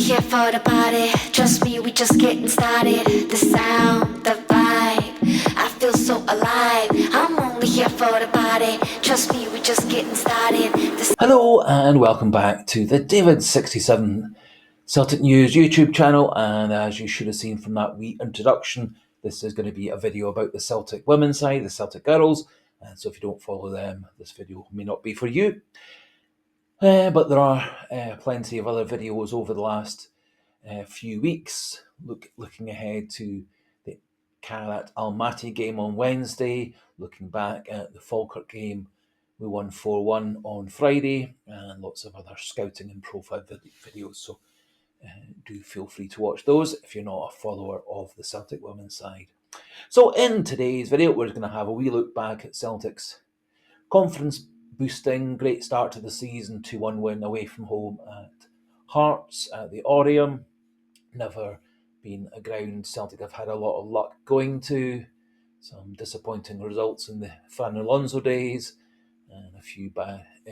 here for the party. Trust me, we just getting started. The sound, the vibe, I feel so alive. I'm only here for the party. Trust me, we just getting started. Hello and welcome back to the David67 Celtic News YouTube channel, and as you should have seen from that wee introduction, this is going to be a video about the Celtic women's side, the Celtic girls, and so if you don't follow them, this video may not be for you. But there are plenty of other videos over the last few weeks, looking ahead to the Karat Almaty game on Wednesday, looking back at the Falkirk game. We won 4-1 on Friday, and lots of other scouting and profile videos, so do feel free to watch those if you're not a follower of the Celtic women's side. So in today's video, we're going to have a wee look back at Celtic's confidence boosting, great start to the season, 2-1 win away from home at Hearts at the Oriam. Never been a ground Celtic have had a lot of luck going to. Some disappointing results in the Fran Alonso days, and a few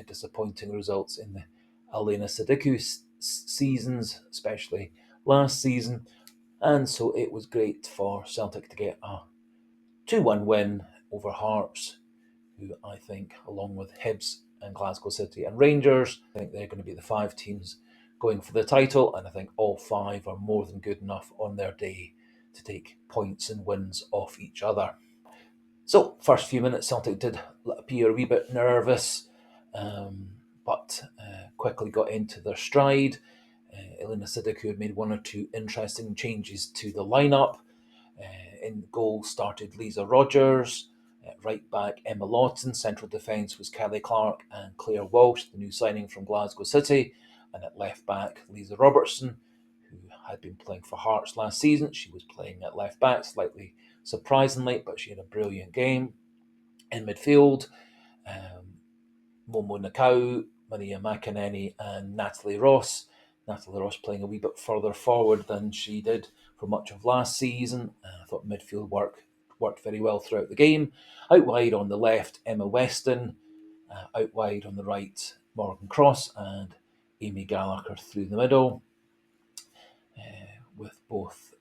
disappointing results in the Alena Sadiku seasons, especially last season. And so it was great for Celtic to get a 2-1 win over Hearts, who I think, along with Hibs and Glasgow City and Rangers, I think they're going to be the 5 teams going for the title, and I think all 5 are more than good enough on their day to take points and wins off each other. So, first few minutes, Celtic did appear a wee bit nervous, but quickly got into their stride. Elena Sidiku had made 1 or 2 interesting changes to the lineup. In goal started Lisa Rogers, right back Emma Lawton, central defence was Kelly Clark and Claire Walsh, the new signing from Glasgow City, and at left back Lisa Robertson, who had been playing for Hearts last season. She was playing at left back, slightly surprisingly, but she had a brilliant game. In midfield, Momo Nakau, Maria McInerney and Natalie Ross. Natalie Ross playing a wee bit further forward than she did for much of last season. I thought midfield worked very well throughout the game. Out wide on the left, Emma Weston. Out wide on the right, Morgan Cross and Amy Gallagher through the middle, with both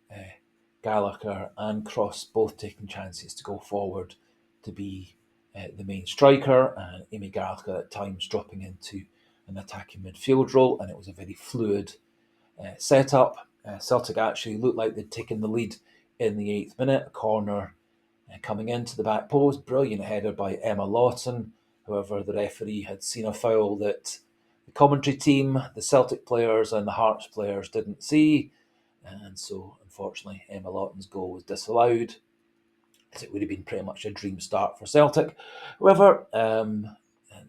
Gallagher and Cross both taking chances to go forward to be the main striker, and Amy Gallagher at times dropping into an attacking midfield role, and it was a very fluid setup. Celtic actually looked like they'd taken the lead in the 8th minute, a corner coming into the back post, brilliant header by Emma Lawton. However, the referee had seen a foul that the commentary team, the Celtic players and the Hearts players didn't see, and so unfortunately Emma Lawton's goal was disallowed, as it would have been pretty much a dream start for Celtic. However,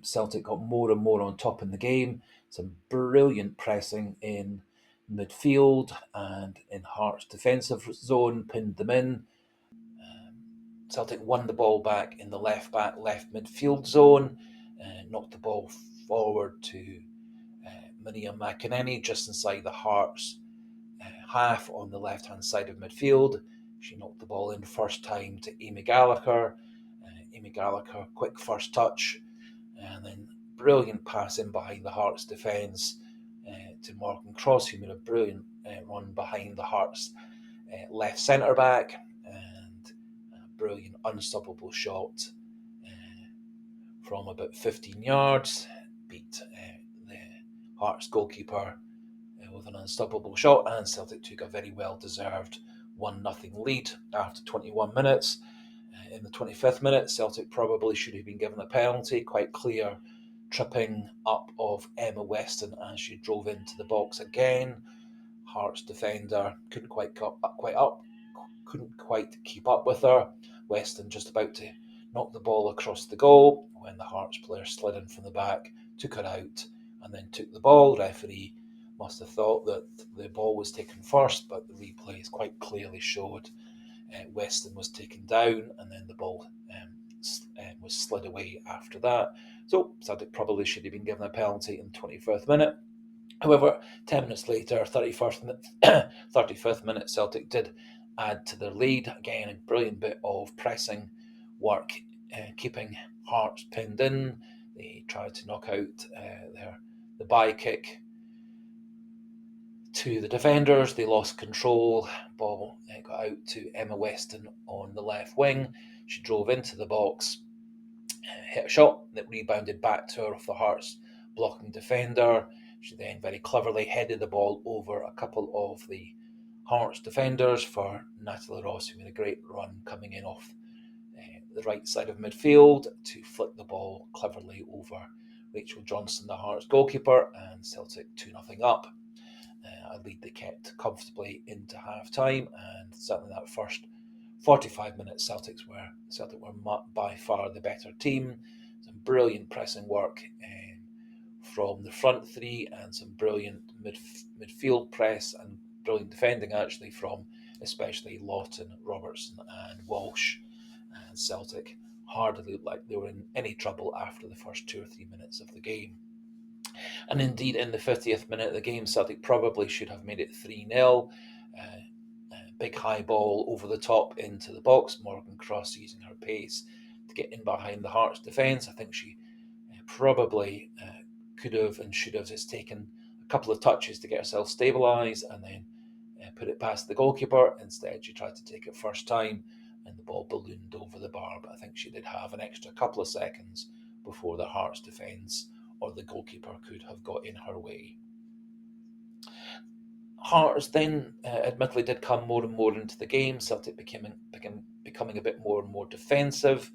Celtic got more and more on top in the game. Some brilliant pressing in midfield and in Hearts' defensive zone, pinned them in. Celtic won the ball back in the left back, left midfield zone, knocked the ball forward to Maria McInerney just inside the Hearts half on the left-hand side of midfield. She knocked the ball in first time to Amy Gallagher. Amy Gallagher, quick first touch, and then brilliant pass in behind the Hearts defence to Morgan Cross, who made a brilliant run behind the Hearts left centre back, and a brilliant unstoppable shot from about 15 yards, beat the Hearts goalkeeper with an unstoppable shot, and Celtic took a very well-deserved 1-0 lead after 21 minutes. In the 25th minute, Celtic probably should have been given a penalty, quite clear tripping up of Emma Weston as she drove into the box again. Hearts defender couldn't quite keep up with her. Weston just about to knock the ball across the goal when the Hearts player slid in from the back, took her out, and then took the ball. Referee must have thought that the ball was taken first, but the replays quite clearly showed Weston was taken down, and then the ball was slid away after that. So Celtic probably should have been given a penalty in the 25th minute. However, 10 minutes later, 35th minute, Celtic did add to their lead. Again, a brilliant bit of pressing work, keeping Hearts pinned in. They tried to knock out the bye kick to the defenders. They lost control. Ball got out to Emma Weston on the left wing. She drove into the box, hit a shot that rebounded back to her off the Hearts blocking defender. She then very cleverly headed the ball over a couple of the Hearts defenders for Natalie Ross, who made a great run coming in off the right side of midfield to flick the ball cleverly over Rachel Johnson, the Hearts goalkeeper, and Celtic 2-0 up. A lead they kept comfortably into half time, and certainly that first 45 minutes Celtic were by far the better team. Some brilliant pressing work from the front three, and some brilliant midfield press and brilliant defending actually from especially Lawton, Robertson and Walsh. And Celtic hardly looked like they were in any trouble after the first 2 or 3 minutes of the game. And indeed, in the 50th minute of the game, Celtic probably should have made it 3-0. Big high ball over the top into the box. Morgan Cross using her pace to get in behind the Hearts defence. I think she probably could have and should have just taken a couple of touches to get herself stabilised and then put it past the goalkeeper. Instead, she tried to take it first time and the ball ballooned over the bar. But I think she did have an extra couple of seconds before the Hearts defence or the goalkeeper could have got in her way. Hearts then admittedly did come more and more into the game. Celtic becoming a bit more and more defensive.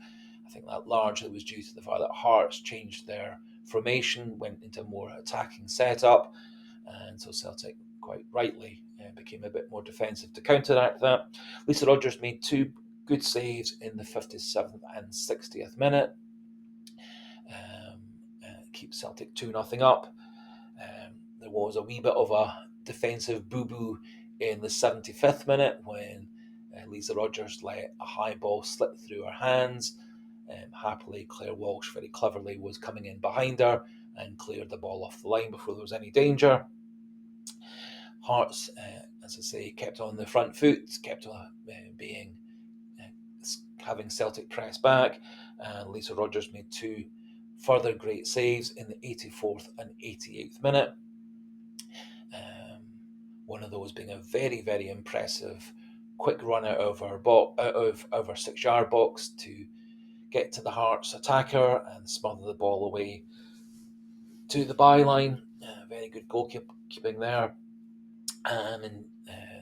I think that largely was due to the fact that Hearts changed their formation, went into a more attacking setup, and so Celtic quite rightly became a bit more defensive to counteract that. Lisa Rogers made 2 good saves in the 57th and 60th minute. Keep Celtic 2-0 up. There was a wee bit of a defensive boo-boo in the 75th minute when Lisa Rogers let a high ball slip through her hands. Happily, Claire Walsh very cleverly was coming in behind her and cleared the ball off the line before there was any danger. Hearts, as I say, kept on the front foot, kept on having Celtic press back, and Lisa Rogers made 2 further great saves in the 84th and 88th minute. One of those being a very, very impressive quick run out of our 6-yard box to get to the Hearts attacker and smother the ball away to the byline. Very good goalkeeping there. And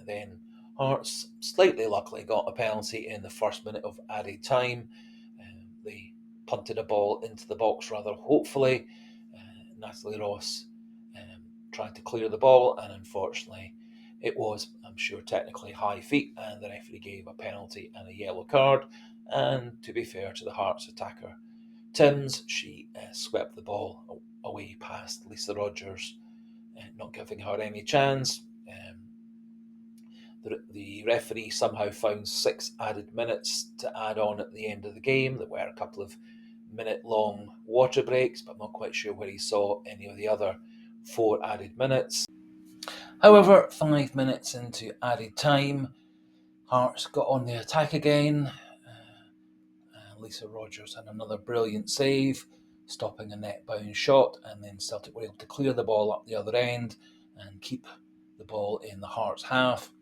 then Hearts slightly luckily got a penalty in the first minute of added time. They punted a ball into the box rather hopefully. Natalie Ross tried to clear the ball, and unfortunately it was, I'm sure, technically high feet, and the referee gave a penalty and a yellow card. And to be fair to the Hearts attacker Timms, she swept the ball away past Lisa Rogers, not giving her any chance. The referee somehow found 6 added minutes to add on at the end of the game. There were a couple of minute-long water breaks, but I'm not quite sure where he saw any of the other 4 added minutes. However, 5 minutes into added time, Hearts got on the attack again. Lisa Rogers had another brilliant save, stopping a net-bound shot, and then Celtic were able to clear the ball up the other end and keep the ball in the Hearts half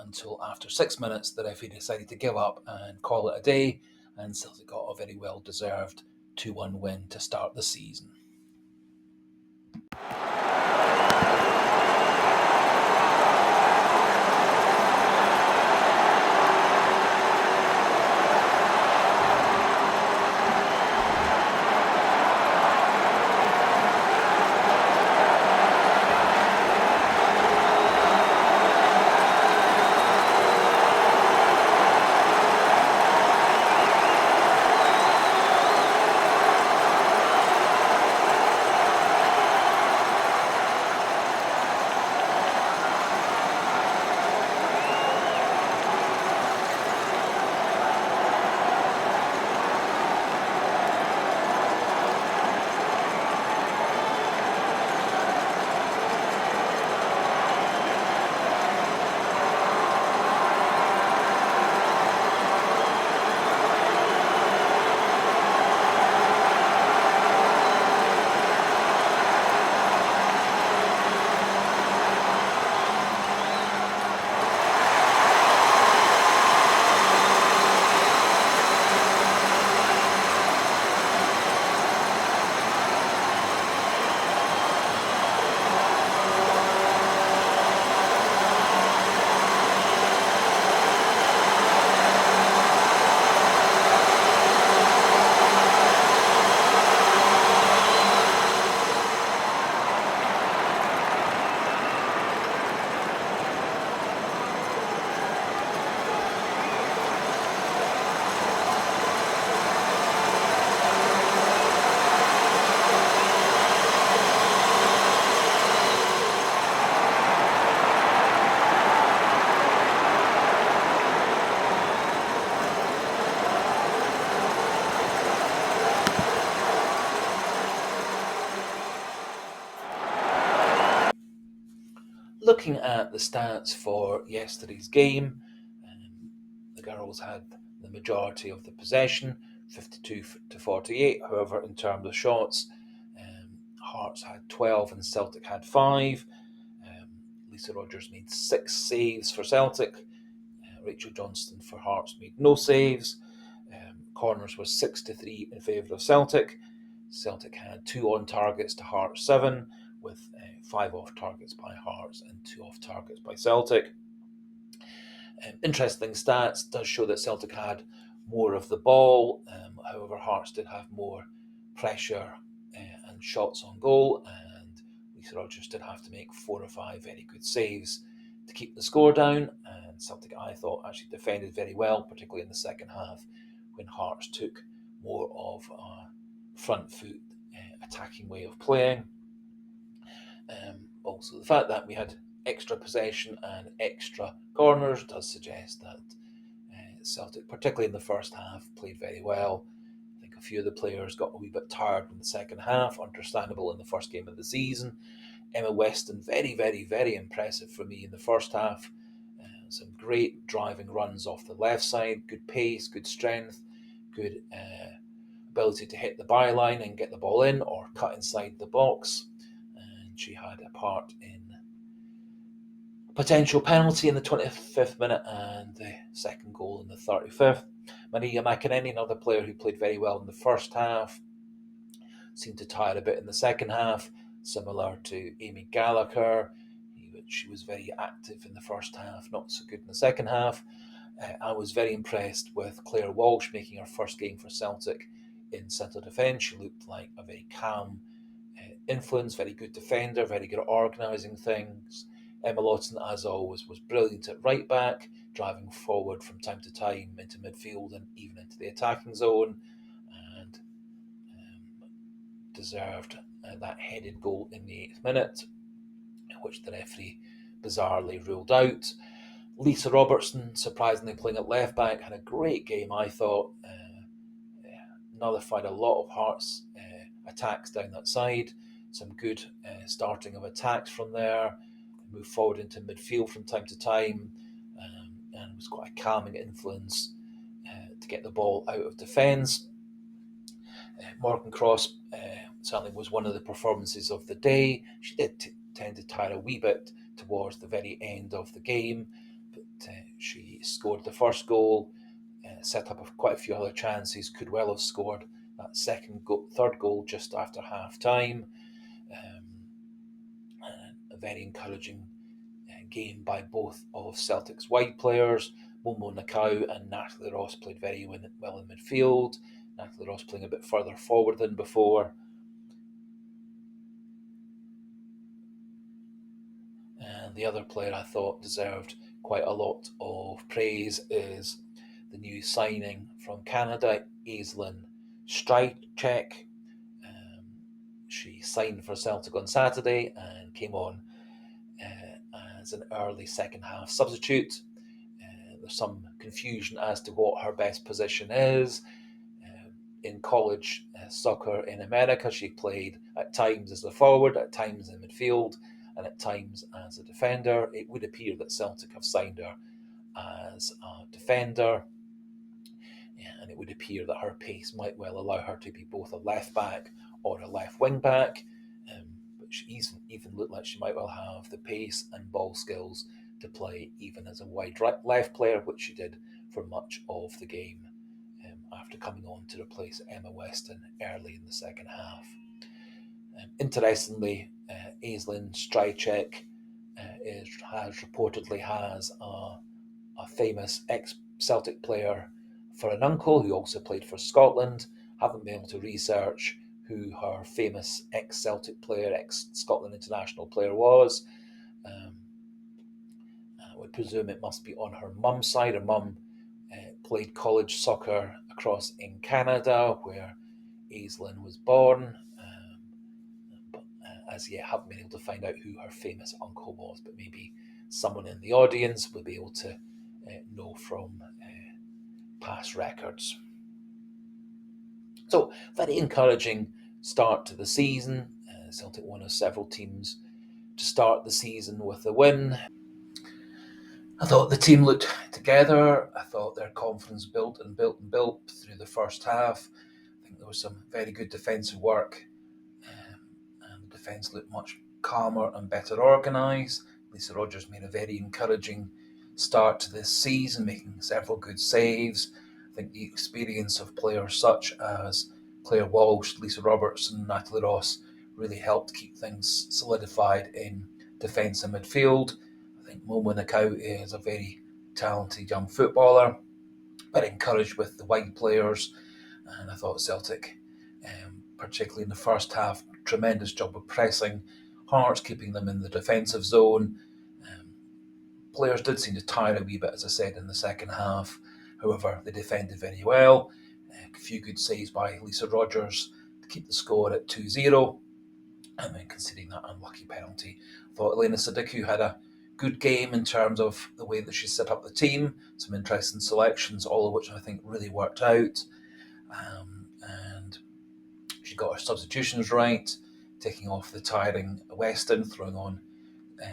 until after 6 minutes the referee decided to give up and call it a day, and Celtic got a very well-deserved 2-1 win to start the season. looking at the stats for yesterday's game, the girls had the majority of the possession, 52-48. However, in terms of shots, Hearts had 12 and Celtic had 5. Lisa Rogers made 6 saves for Celtic. Rachel Johnston for Hearts made no saves. Corners was 6-3 in favour of Celtic. Celtic had 2 on targets to Hearts 7, with 5 off targets by Hearts and 2 off targets by Celtic. Interesting stats, does show that Celtic had more of the ball. However, Hearts did have more pressure and shots on goal, and Lisa Rogers did have to make 4 or 5 very good saves to keep the score down. And Celtic, I thought, actually defended very well, particularly in the second half, when Hearts took more of a front foot attacking way of playing. Also, the fact that we had extra possession and extra corners does suggest that Celtic, particularly in the first half, played very well. I think a few of the players got a wee bit tired in the second half, understandable in the first game of the season. Emma Weston, very, very, very impressive for me in the first half. Some great driving runs off the left side, good pace, good strength, good ability to hit the byline and get the ball in or cut inside the box. And she had a part in a potential penalty in the 25th minute and the second goal in the 35th. Maria McEnany, another player who played very well in the first half, seemed to tire a bit in the second half, similar to Amy Gallagher. She was very active in the first half, not so good in the second half. I was very impressed with Claire Walsh making her first game for Celtic in centre defence. She looked like a very calm influence, very good defender, very good at organising things. Emma Lawson, as always, was brilliant at right back, driving forward from time to time into midfield and even into the attacking zone, and deserved that headed goal in the 8th minute, which the referee bizarrely ruled out. Lisa Robertson, surprisingly playing at left back, had a great game, I thought. Nullified a lot of Hearts' attacks down that side. Some good starting of attacks from there. Moved forward into midfield from time to time, and was quite a calming influence to get the ball out of defence. Morgan Cross certainly was one of the performances of the day. She did tend to tire a wee bit towards the very end of the game, but she scored the first goal, set up quite a few other chances, could well have scored that third goal just after half time. A very encouraging game by both of Celtic's wide players. Momo Nakau and Natalie Ross played very well in midfield. Natalie Ross playing a bit further forward than before. And the other player I thought deserved quite a lot of praise is the new signing from Canada, Aislinn Strycek. She signed for Celtic on Saturday and came on as an early second half substitute. There's some confusion as to what her best position is. In college soccer in America, she played at times as a forward, at times in midfield, and at times as a defender. It would appear that Celtic have signed her as a defender, and it would appear that her pace might well allow her to be both a left back or a left wing back. But she even looked like she might well have the pace and ball skills to play even as a wide left player, which she did for much of the game after coming on to replace Emma Weston early in the second half. Interestingly, Aislinn Strycek reportedly has a famous ex-Celtic player for an uncle who also played for Scotland. Haven't been able to research who her famous ex-Celtic player, ex-Scotland international player was. I would presume it must be on her mum's side. Her mum played college soccer across in Canada, where Aislinn was born. But as yet, haven't been able to find out who her famous uncle was, but maybe someone in the audience will be able to know from past records. So, very encouraging start to the season. Celtic, one of several teams to start the season with a win. I thought the team looked together. I thought their confidence built and built and built through the first half. I think there was some very good defensive work, and the defence looked much calmer and better organised. Lisa Rogers made a very encouraging start to this season, making several good saves. I think the experience of players such as Claire Walsh, Lisa Roberts, and Natalie Ross really helped keep things solidified in defence and midfield. I think Momo Nakau is a very talented young footballer, but encouraged with the wide players. And I thought Celtic, particularly in the first half, tremendous job of pressing Hearts, keeping them in the defensive zone. Players did seem to tire a wee bit, as I said, in the second half. However, they defended very well. A few good saves by Lisa Rogers to keep the score at 2-0. And then conceding that unlucky penalty. I thought Elena Sadiku had a good game in terms of the way that she set up the team. Some interesting selections, all of which I think really worked out. And she got her substitutions right, taking off the tiring Weston, throwing on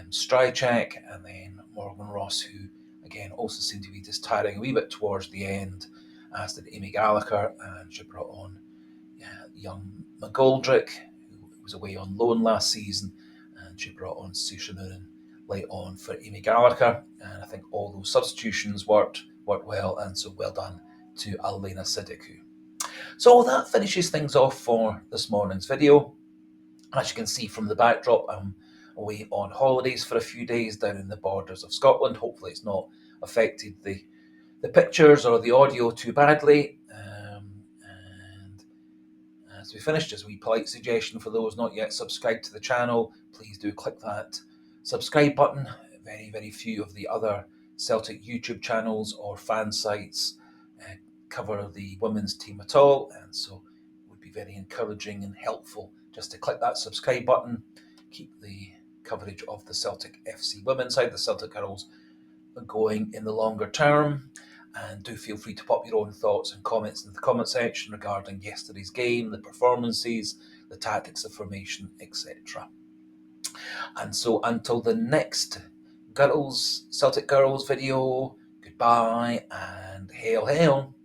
Strychek, and then Morgan Ross, who again also seemed to be just tiring a wee bit towards the end, as did Amy Gallagher, and she brought on young McGoldrick, who was away on loan last season, and she brought on Susha Noonan late on for Amy Gallagher, and I think all those substitutions worked well, and so well done to Alena Sidiku. So that finishes things off for this morning's video. As you can see from the backdrop, I'm away on holidays for a few days down in the borders of Scotland. Hopefully it's not affected the pictures or the audio too badly. And as we finish, just a wee polite suggestion for those not yet subscribed to the channel, please do click that subscribe button. Very, very few of the other Celtic YouTube channels or fan sites cover the women's team at all, and so it would be very encouraging and helpful just to click that subscribe button, keep the coverage of the Celtic FC women's side, the Celtic girls, going in the longer term. And do feel free to pop your own thoughts and comments in the comment section regarding yesterday's game, the performances, the tactics of formation, etc. And so until the next Celtic Girls video, goodbye and hail hail.